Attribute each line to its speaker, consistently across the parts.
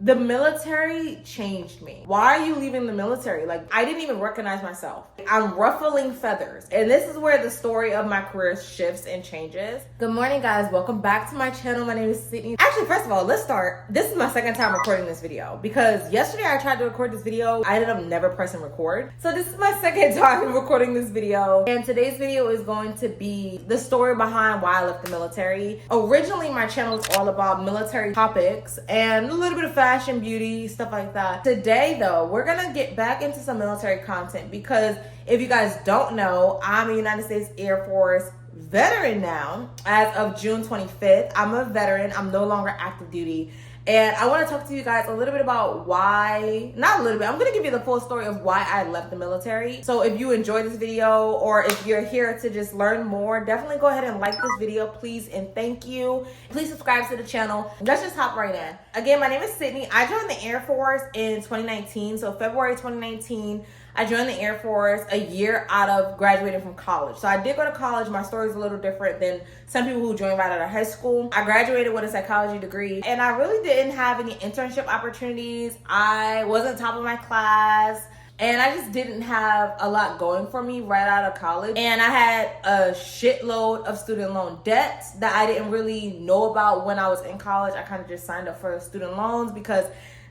Speaker 1: The military changed me. Why are you leaving the military? Like, I didn't even recognize myself. I'm ruffling feathers. And this is where the story of my career shifts and changes. Good morning, guys. Welcome back to my channel. My name is Sydney. Actually, first of all, let's start. This is my second time recording this video because yesterday I tried to record this video. I ended up never pressing record. So this is my second time recording this video. And today's video is going to be the story behind why I left the military. Originally, my channel is all about military topics and a little bit of fashion, beauty, stuff like that. Today though, we're gonna get back into some military content because if you guys don't know, I'm a United States Air Force veteran now. As of June 25th, I'm a veteran. I'm no longer active duty. And I want to talk to you guys a little bit about why, not a little bit, I'm going to give you the full story of why I left the military. So if you enjoyed this video or if you're here to just learn more, definitely go ahead and like this video, please, and thank you. Please subscribe to the channel. Let's just hop right in. Again, my name is Sydney. I joined the Air Force in 2019. So February 2019, I joined the Air Force a year out of graduating from college. So I did go to college. My story is a little different than some people who joined right out of high school. I graduated with a psychology degree and I really didn't have any internship opportunities. I wasn't top of my class and I just didn't have a lot going for me right out of college. And I had a shitload of student loan debts that I didn't really know about when I was in college. I kind of just signed up for student loans because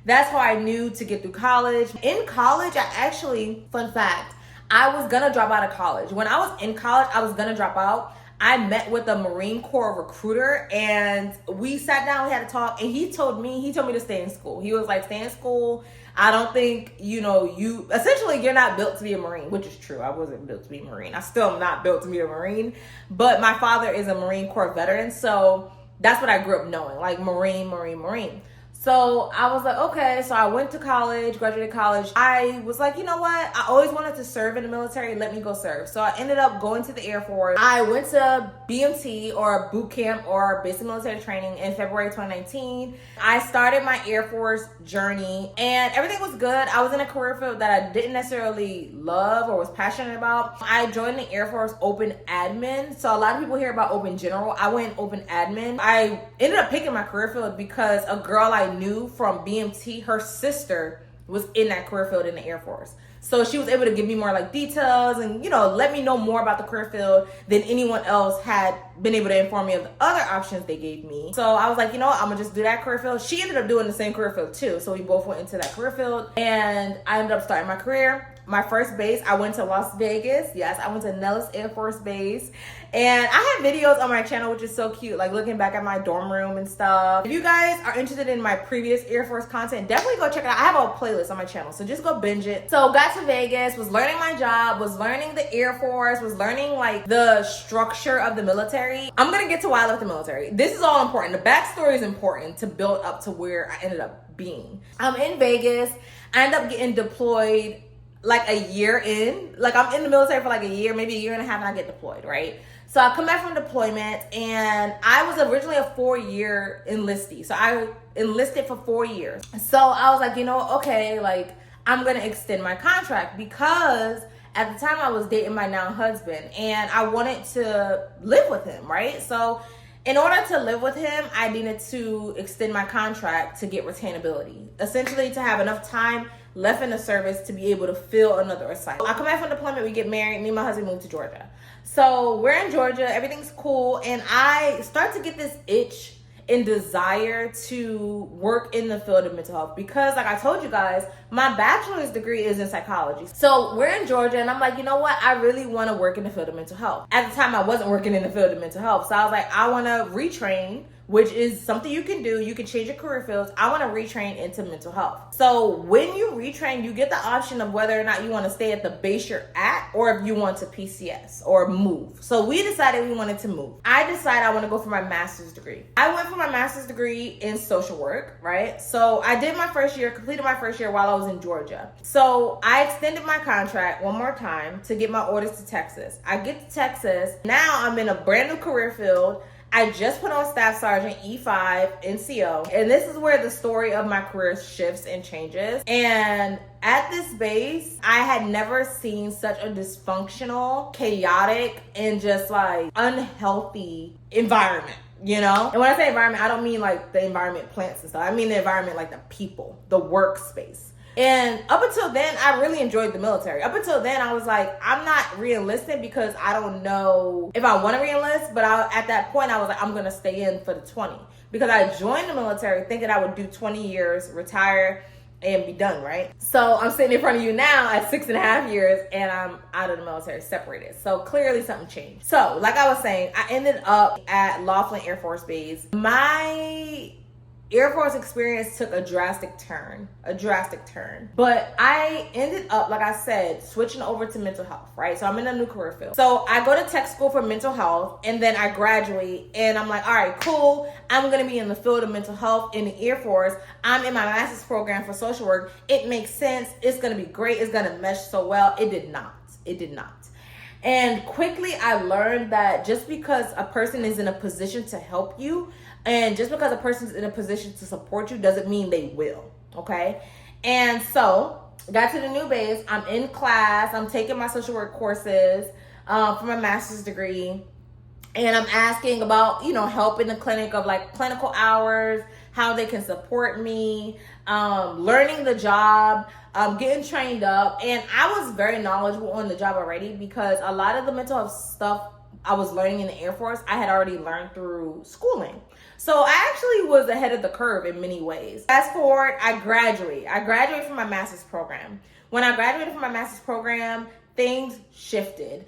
Speaker 1: that's how I knew to get through college. In college, I actually, fun fact, I was gonna drop out of college. When I was in college, I was gonna drop out. I met with a Marine Corps recruiter and we sat down, we had a talk, and he told me to stay in school. He was like, stay in school. I don't think, essentially you're not built to be a Marine, which is true. I wasn't built to be a Marine. I still am not built to be a Marine, but my father is a Marine Corps veteran. So that's what I grew up knowing, like Marine. So I was like, okay. So I went to college, graduated college. I was like, you know what? I always wanted to serve in the military. Let me go serve. So I ended up going to the Air Force. I went to BMT or boot camp or basic military training in February 2019. I started my Air Force journey and everything was good. I was in a career field that I didn't necessarily love or was passionate about. I joined the Air Force Open Admin. So a lot of people hear about Open General. I went Open Admin. I ended up picking my career field because a girl I knew from BMT, her sister was in that career field in the Air Force. So she was able to give me more like details and, let me know more about the career field than anyone else had been able to inform me of the other options they gave me. So I was like, I'm gonna just do that career field. She ended up doing the same career field too. So we both went into that career field and I ended up starting my career. My first base, I went to Las Vegas. Yes, I went to Nellis Air Force Base. And I have videos on my channel, which is so cute, like looking back at my dorm room and stuff. If you guys are interested in my previous Air Force content, definitely go check it out. I have a playlist on my channel, so just go binge it. So got to Vegas, was learning my job, was learning the Air Force, was learning like the structure of the military. I'm gonna get to why I left the military. This is all important. The backstory is important to build up to where I ended up being. I'm in Vegas. I ended up getting deployed like a year in. Like I'm in the military for like a year, maybe a year and a half, and I get deployed, right? So I come back from deployment and I was originally a 4-year enlistee. So I enlisted for 4 years. So I was like, okay, like I'm gonna extend my contract because at the time I was dating my now husband and I wanted to live with him, right? So in order to live with him, I needed to extend my contract to get retainability. Essentially to have enough time left in the service to be able to fill another assignment. I come back from deployment, we get married, me and my husband moved to Georgia. So we're in Georgia, everything's cool, and I start to get this itch and desire to work in the field of mental health because like I told you guys, my bachelor's degree is in psychology. So we're in Georgia and I'm like, you know what? I really want to work in the field of mental health. At the time I wasn't working in the field of mental health. So I was like, I want to retrain, which is something you can do. You can change your career fields. I want to retrain into mental health. So when you retrain, you get the option of whether or not you want to stay at the base you're at or if you want to PCS or move. So we decided we wanted to move. I decided I want to go for my master's degree. I went for my master's degree in social work, right? So I did my first year, completed my first year while I was in Georgia. So I extended my contract one more time to get my orders to Texas. I get to Texas. Now I'm in a brand new career field. I just put on Staff Sergeant E5 NCO, and this is where the story of my career shifts and changes. And at this base, I had never seen such a dysfunctional, chaotic, and just like unhealthy environment. you know? And when I say environment, I don't mean like the environment, plants and stuff. I mean the environment, like the people, the workspace. And up until then, I really enjoyed the military. Up until then, I was like, I'm not re-enlisted because I don't know if I want to re-enlist. But at that point, I was like, I'm going to stay in for the 20. Because I joined the military thinking I would do 20 years, retire, and be done, right? So I'm sitting in front of you now at 6.5 years and I'm out of the military, separated. So clearly something changed. So like I was saying, I ended up at Ruffling Air Force Base. My Air Force experience took a drastic turn. But I ended up, like I said, switching over to mental health, right? So I'm in a new career field. So I go to tech school for mental health and then I graduate and I'm like, all right, cool. I'm going to be in the field of mental health in the Air Force. I'm in my master's program for social work. It makes sense. It's going to be great. It's going to mesh so well. It did not. And quickly I learned that just because a person is in a position to help you, and just because a person's in a position to support you doesn't mean they will, okay? And so, got to the new base. I'm in class. I'm taking my social work courses for my master's degree. And I'm asking about, help in the clinic of like clinical hours, how they can support me, learning the job, getting trained up. And I was very knowledgeable on the job already because a lot of the mental health stuff I was learning in the Air Force, I had already learned through schooling. So I actually was ahead of the curve in many ways. Fast forward, I graduated from my master's program. When I graduated from my master's program, things shifted.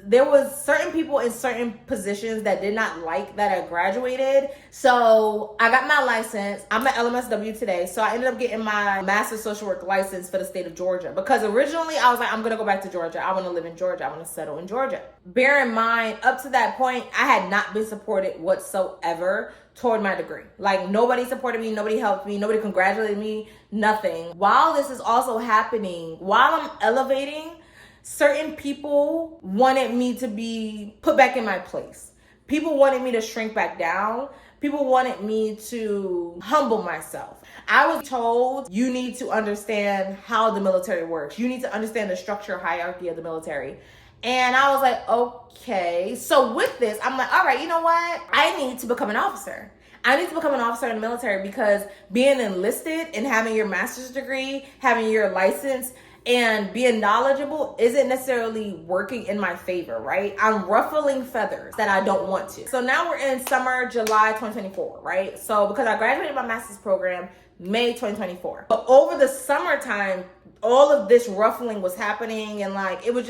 Speaker 1: There was certain people in certain positions that did not like that I graduated. So I got my license. I'm at LMSW today. So I ended up getting my master's social work license for the state of Georgia. Because originally I was like, I'm going to go back to Georgia. I want to live in Georgia. I want to settle in Georgia. Bear in mind, up to that point, I had not been supported whatsoever toward my degree. Like nobody supported me, nobody helped me, nobody congratulated me, nothing. While this is also happening, while I'm elevating, certain people wanted me to be put back in my place. People wanted me to shrink back down. People wanted me to humble myself. I was told, you need to understand how the military works. You need to understand the structure, hierarchy of the military. And I was like, okay. So with this, I'm like, all right, you know what? I need to become an officer. I need to become an officer in the military because being enlisted and having your master's degree, having your license, and being knowledgeable isn't necessarily working in my favor, right? I'm ruffling feathers that I don't want to. So now we're in summer, July 2024, right? So because I graduated my master's program, May 2024. But over the summertime, all of this ruffling was happening and like, it was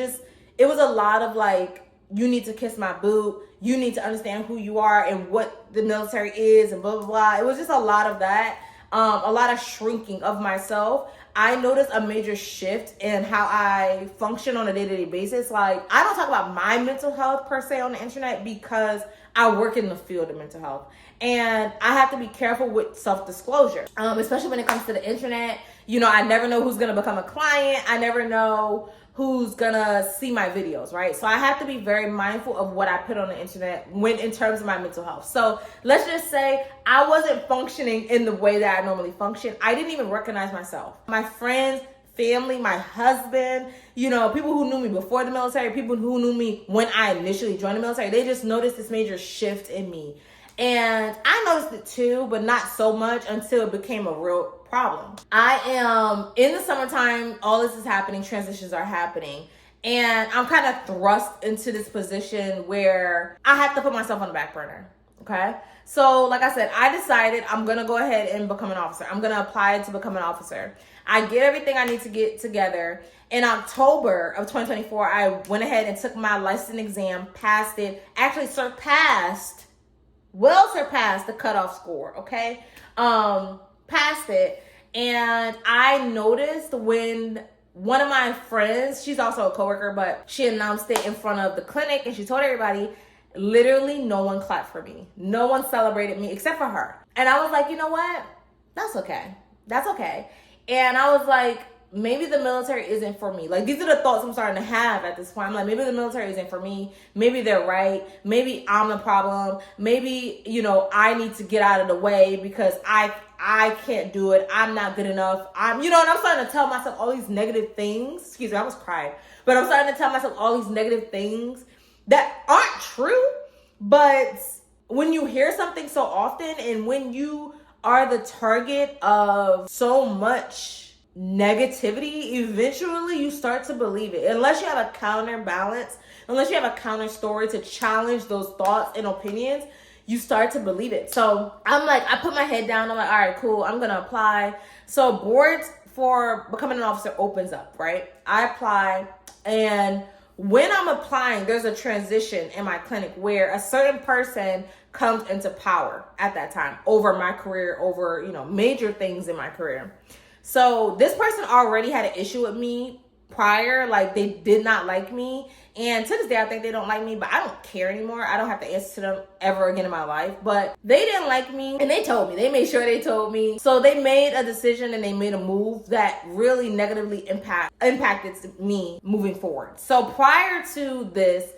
Speaker 1: a lot of like, you need to kiss my boot. You need to understand who you are and what the military is and blah, blah, blah. It was just a lot of that. A lot of shrinking of myself. I noticed a major shift in how I function on a day-to-day basis. Like, I don't talk about my mental health per se on the internet because I work in the field of mental health. And I have to be careful with self-disclosure, especially when it comes to the internet. I never know who's going to become a client. I never know who's gonna see my videos, right? So I have to be very mindful of what I put on the internet in terms of my mental health. So let's just say I wasn't functioning in the way that I normally function. I didn't even recognize myself. My friends, family, my husband, people who knew me before the military, people who knew me when I initially joined the military, they just noticed this major shift in me. And I noticed it too, but not so much until it became a real problem. I am in the summertime, all this is happening, transitions are happening, and I'm kind of thrust into this position where I have to put myself on the back burner, okay? So like I said, I decided I'm gonna go ahead and become an officer. I'm gonna apply to become an officer. I get everything I need to get together. In October of 2024, I went ahead and took my license exam, passed it, actually surpassed the cutoff score, okay? Passed it. And I noticed when one of my friends, she's also a coworker, but she announced it in front of the clinic and she told everybody, literally no one clapped for me. No one celebrated me except for her. And I was like, you know what? That's okay. And I was like, maybe the military isn't for me. Like, these are the thoughts I'm starting to have at this point. I'm like, maybe the military isn't for me. Maybe they're right. Maybe I'm the problem. Maybe, I need to get out of the way because I can't do it. I'm not good enough. And I'm starting to tell myself all these negative things. Excuse me, I was crying. But I'm starting to tell myself all these negative things that aren't true, but when you hear something so often and when you are the target of so much negativity, eventually you start to believe it. Unless you have a counterbalance, unless you have a counter story to challenge those thoughts and opinions, you start to believe it. So I'm like, I put my head down. I'm like, all right, cool. I'm going to apply. So boards for becoming an officer opens up, right? I apply, and when I'm applying, there's a transition in my clinic where a certain person comes into power at that time over my career, over, major things in my career. So this person already had an issue with me prior, like they did not like me. And to this day, I think they don't like me, but I don't care anymore. I don't have to answer to them ever again in my life. But they didn't like me, and they told me. They made sure they told me. So they made a decision and they made a move that really negatively impacted me moving forward. So prior to this,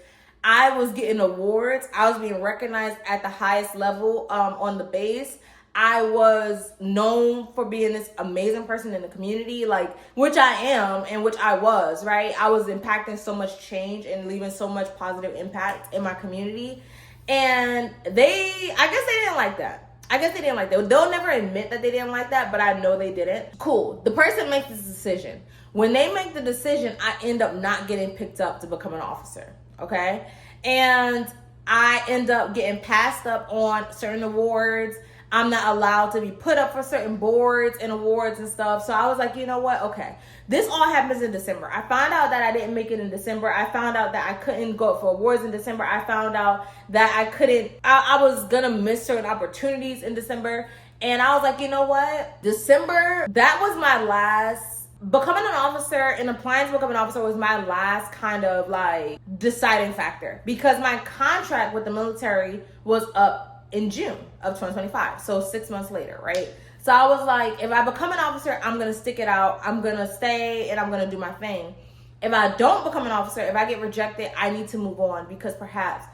Speaker 1: I was getting awards. I was being recognized at the highest level on the base. I was known for being this amazing person in the community, like, which I am and which I was, right? I was impacting so much change and leaving so much positive impact in my community. And I guess they didn't like that. They'll never admit that they didn't like that, but I know they didn't. Cool. The person makes this decision. When they make the decision, I end up not getting picked up to become an officer, okay? And I end up getting passed up on certain awards. I'm not allowed to be put up for certain boards and awards and stuff. So I was like, you know what? Okay. This all happens in December. I found out that I didn't make it in December. I found out that I couldn't go for awards in December. I found out that I was going to miss certain opportunities in December. And I was like, you know what? December, that was my last, becoming an officer and applying to become an officer was my last kind of like deciding factor, because my contract with the military was up in June of 2025. So 6 months later, right? So I was like, if I become an officer, I'm going to stick it out. I'm going to stay and I'm going to do my thing. If I don't become an officer, if I get rejected, I need to move on, because perhaps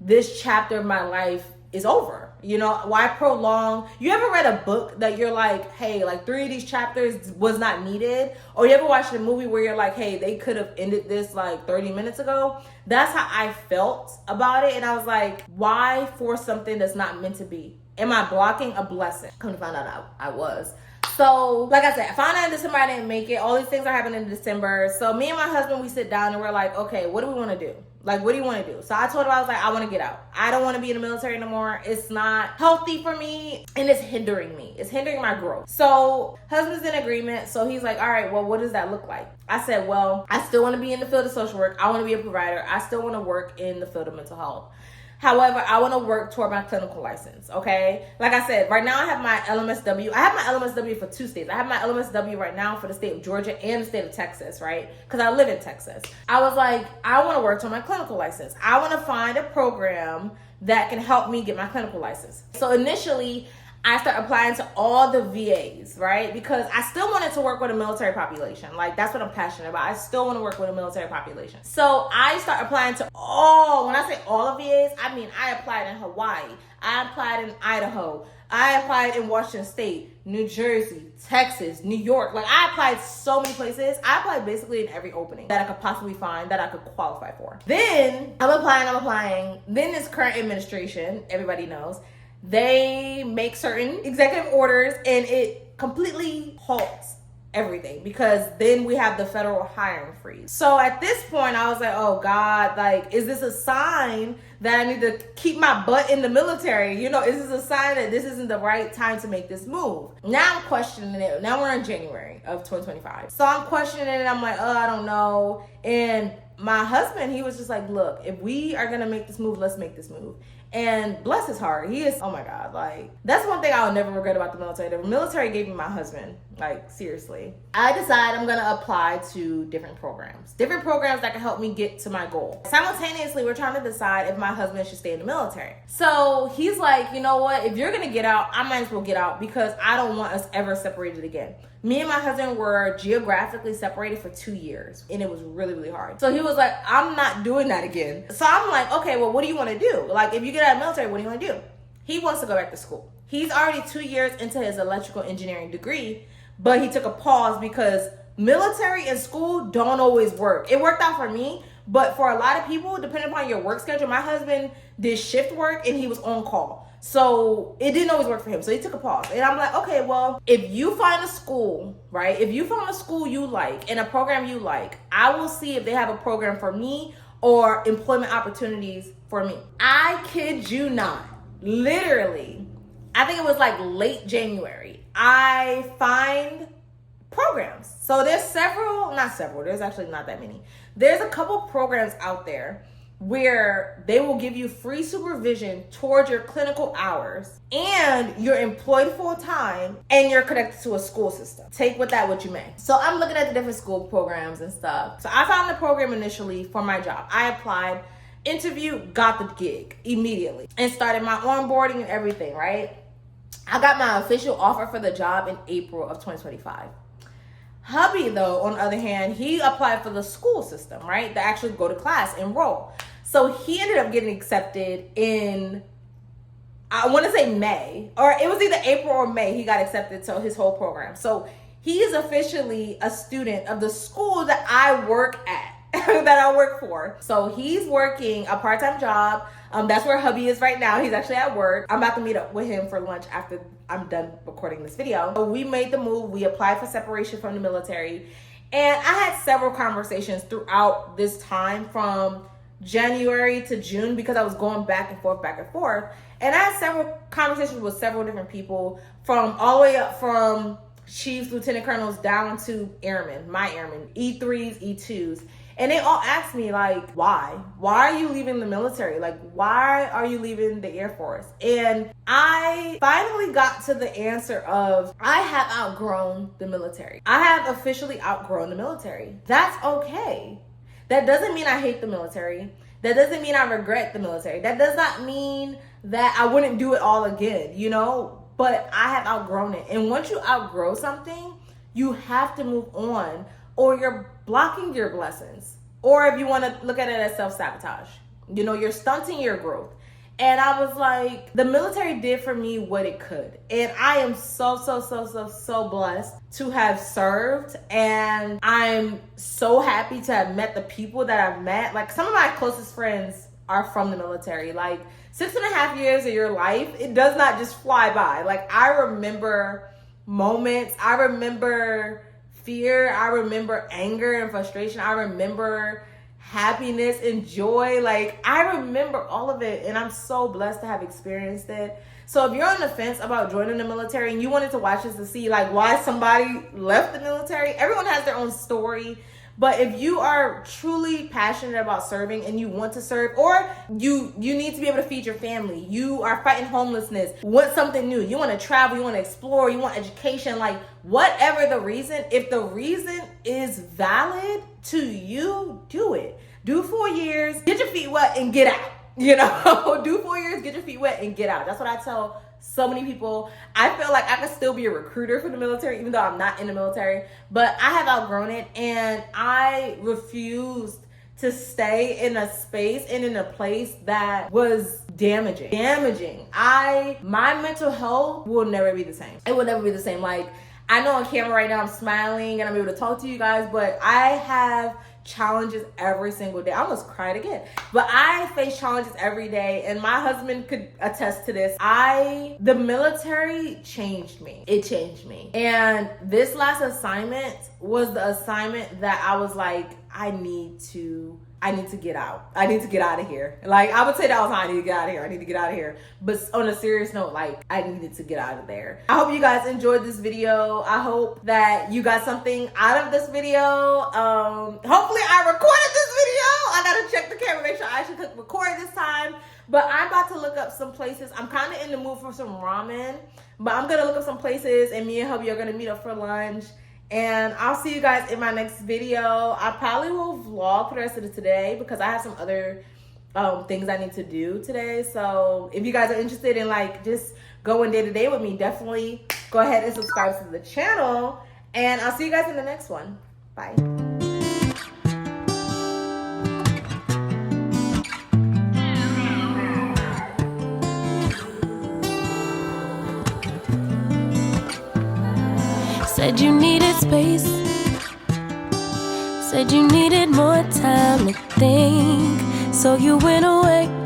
Speaker 1: this chapter of my life is over. Why prolong? You ever read a book that you're like, hey, like 3 of these chapters was not needed? Or you ever watched a movie where you're like, hey, they could have ended this like 30 minutes ago? That's how I felt about it. And I was like, why force something that's not meant to be? Am I blocking a blessing? Come to find out I was. So, like I said, I found out in December I didn't make it. All these things are happening in December. So me and my husband, we sit down and we're like, okay, what do we want to do? Like, what do you want to do? So I told him, I was like, I want to get out. I don't want to be in the military anymore. It's not healthy for me and it's hindering me. It's hindering my growth. So husband's in agreement. So he's like, all right, well, what does that look like? I said, well, I still want to be in the field of social work. I want to be a provider. I still want to work in the field of mental health. However, I want to work toward my clinical license, okay? Like I said, right now I have my LMSW. I have my LMSW for 2 states. I have my LMSW right now for the state of Georgia and the state of Texas, right? Because I live in Texas. I was like, I want to work toward my clinical license. I want to find a program that can help me get my clinical license. So initially, I started applying to all the VAs, right? Because I still wanted to work with a military population. Like, that's what I'm passionate about. I still want to work with a military population. So I started applying to when I say all of VAs, I mean, I applied in Hawaii. I applied in Idaho. I applied in Washington State, New Jersey, Texas, New York. Like, I applied so many places. I applied basically in every opening that I could possibly find that I could qualify for. Then I'm applying. Then this current administration, everybody knows, they make certain executive orders and it completely halts everything, because then we have the federal hiring freeze. So at this point, I was like, oh God, like, is this a sign that I need to keep my butt in the military? Is this a sign that this isn't the right time to make this move? Now I'm questioning it. Now we're in January of 2025. So I'm questioning it and I'm like, I don't know. And my husband, he was just like, look, if we are going to make this move, let's make this move. And bless his heart, he is, oh my God, like, that's one thing I'll never regret about the military. The military gave me my husband, like, seriously. I decided I'm gonna apply to different programs that can help me get to my goal. Simultaneously, we're trying to decide if my husband should stay in the military. So he's like, you know what, if you're gonna get out, I might as well get out, because I don't want us ever separated again. Me and my husband were geographically separated for 2 years, and it was really, really hard. So he was like, I'm not doing that again. So I'm like, okay, well, what do you want to do? Like, if you get out of the military, what do you want to do? He wants to go back to school. He's already 2 years into his electrical engineering degree, but he took a pause because military and school don't always work. It worked out for me, But for a lot of people, depending upon your work schedule, my husband did shift work and he was on call. So it didn't always work for him. So he took a pause. And I'm like, okay, well, if you find a school, right? If you find a school you like and a program you like, I will see if they have a program for me or employment opportunities for me. I kid you not. Literally, I think it was like late January. I find programs. So there's there's actually not that many. There's a couple programs out there where they will give you free supervision towards your clinical hours and you're employed full time and you're connected to a school system. Take with that what you may. So I'm looking at the different school programs and stuff. So I found the program initially for my job. I applied, interviewed, got the gig immediately and started my onboarding and everything, right? I got my official offer for the job in April of 2025. Hubby, though, on the other hand, he applied for the school system, right? To actually go to class, enroll. So he ended up getting accepted in, I want to say May, or it was either April or May, he got accepted to his whole program. So he is officially a student of the school that I work at, that I work for. So he's working a part-time job. That's where hubby is right now. He's actually at work. I'm about to meet up with him for lunch after I'm done recording this video. So we made the move. We applied for separation from the military. And I had several conversations throughout this time from January to June because I was going back and forth. And I had several conversations with several different people from all the way up from chiefs, lieutenant colonels down to airmen, my airmen, E3s, E2s. And they all asked me, like, why? Why are you leaving the military? Like, why are you leaving the Air Force? And I finally got to the answer of, I have outgrown the military. I have officially outgrown the military. That's okay. That doesn't mean I hate the military. That doesn't mean I regret the military. That does not mean that I wouldn't do it all again, you know? But I have outgrown it. And once you outgrow something, you have to move on, or you're blocking your blessings. Or if you want to look at it as self-sabotage, you know, you're stunting your growth. And I was like, the military did for me what it could. And I am so blessed to have served. And I'm so happy to have met the people that I've met. Like, some of my closest friends are from the military. Like, 6.5 years of your life, it does not just fly by. Like, I remember moments. I remember fear. I remember anger and frustration. I remember happiness and joy. Like, I remember all of it, and I'm so blessed to have experienced it. So if you're on the fence about joining the military and you wanted to watch this to see like why somebody left the military, everyone has their own story. But if you are truly passionate about serving and you want to serve, or you need to be able to feed your family, you are fighting homelessness, want something new, you want to travel, you want to explore, you want education, like whatever the reason, if the reason is valid to you, do it. Do 4 years, get your feet wet and get out. You know, do 4 years, get your feet wet and get out. That's what I tell so many people. I feel like I could still be a recruiter for the military, even though I'm not in the military, but I have outgrown it, and I refused to stay in a space and in a place that was damaging. My mental health will never be the same. It will never be the same. Like, I know on camera right now I'm smiling and I'm able to talk to you guys, but I have challenges every single day. I almost cried again, but I face challenges every day, and my husband could attest to this. The military changed me. It changed me. And this last assignment was the assignment that I was like, I need to get out. I need to get out of here. Like, I would say that all the time, I need to get out of here. I need to get out of here. But on a serious note, like, I needed to get out of there. I hope you guys enjoyed this video. I hope that you got something out of this video. Hopefully I recorded this video. I gotta check the camera, make sure I actually could record this time. But I'm about to look up some places. I'm kind of in the mood for some ramen, but I'm gonna look up some places, and me and hubby are gonna meet up for lunch. And I'll see you guys in my next video. I probably will vlog for the rest of today because I have some other things I need to do today. So if you guys are interested in like just going day to day with me, definitely go ahead and subscribe to the channel. And I'll see you guys in the next one. Bye.
Speaker 2: Said you needed space, Said you needed more time to think, so you went away.